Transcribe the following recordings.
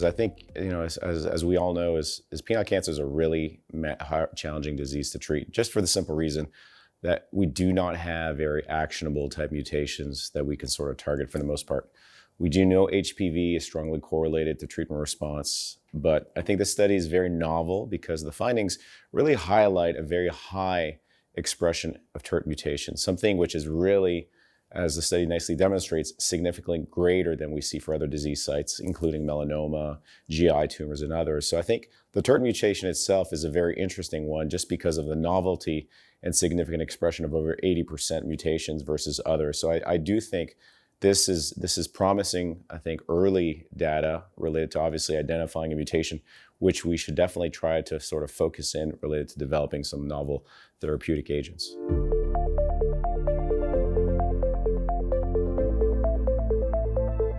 I think, as we all know, is penile cancer is a really challenging disease to treat, just for the simple reason that we do not have very actionable type mutations that we can sort of target for the most part. We do know HPV is strongly correlated to treatment response, but I think this study is very novel because the findings really highlight a very high expression of TERT mutation, something which is really, as the study nicely demonstrates, significantly greater than we see for other disease sites, including melanoma, GI tumors, and others. So I think the TERT mutation itself is a very interesting one just because of the novelty and significant expression of over 80% mutations versus others. So I do think this is promising, I think, early data related to obviously identifying a mutation, which we should definitely try to sort of focus in related to developing some novel therapeutic agents.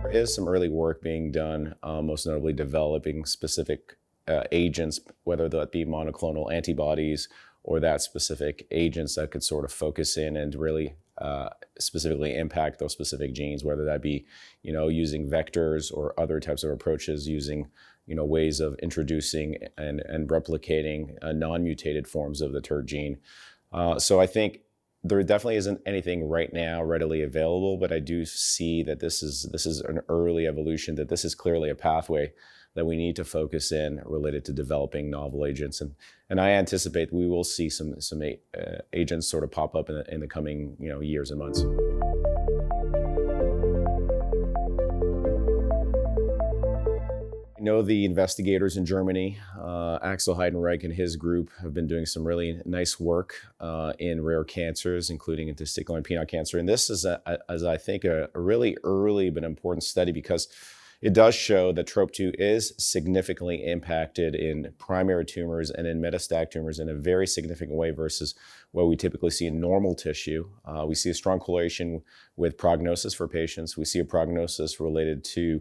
There is some early work being done, most notably developing specific agents, whether that be monoclonal antibodies or that specific agents that could sort of focus in and really specifically impact those specific genes, whether that be, using vectors or other types of approaches, using, ways of introducing and replicating non-mutated forms of the TERT gene. So I think there definitely isn't anything right now readily available, but I do see that this is an early evolution, that this is clearly a pathway that we need to focus in related to developing novel agents. And I anticipate we will see some agents sort of pop up in the coming years and months. I know the investigators in Germany, Axel Heidenreich and his group, have been doing some really nice work in rare cancers, including in testicular and penile cancer. And this is, as I think, a really early but important study because it does show that TROP-2 is significantly impacted in primary tumors and in metastatic tumors in a very significant way versus what we typically see in normal tissue. We see a strong correlation with prognosis for patients. We see a prognosis related to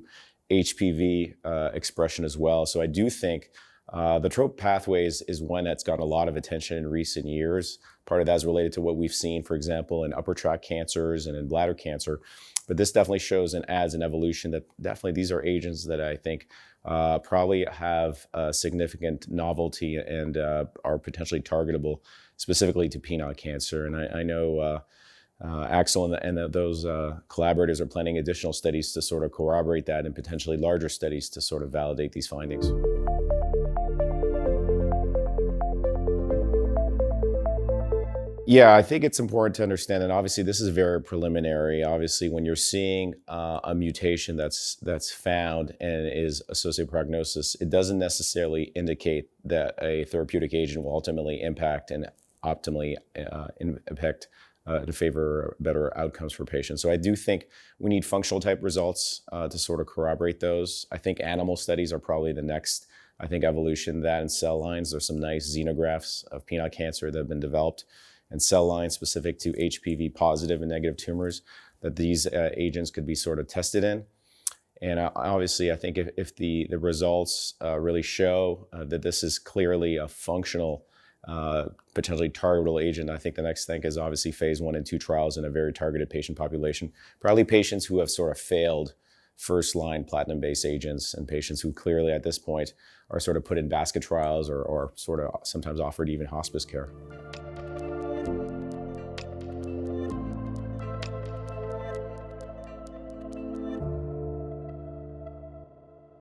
HPV expression as well. So I do think the TROP pathway is one that's gotten a lot of attention in recent years. Part of that is related to what we've seen, for example, in upper tract cancers and in bladder cancer. But this definitely shows and adds an evolution that definitely these are agents that I think probably have significant novelty and are potentially targetable specifically to penile cancer. And I know Axel and those collaborators are planning additional studies to sort of corroborate that and potentially larger studies to sort of validate these findings. Yeah, I think it's important to understand, and obviously this is very preliminary. Obviously, when you're seeing a mutation that's found and is associated with prognosis, it doesn't necessarily indicate that a therapeutic agent will ultimately impact and optimally impact to favor better outcomes for patients. So I do think we need functional type results to sort of corroborate those. I think animal studies are probably the next, evolution. That in cell lines, there's some nice xenografts of penile cancer that have been developed, and cell lines specific to HPV positive and negative tumors that these agents could be sort of tested in. And obviously, I think if the results really show that this is clearly a functional, potentially targetable agent, I think the next thing is obviously phase 1 and 2 trials in a very targeted patient population, probably patients who have sort of failed first-line platinum-based agents and patients who clearly at this point are sort of put in basket trials or sort of sometimes offered even hospice care.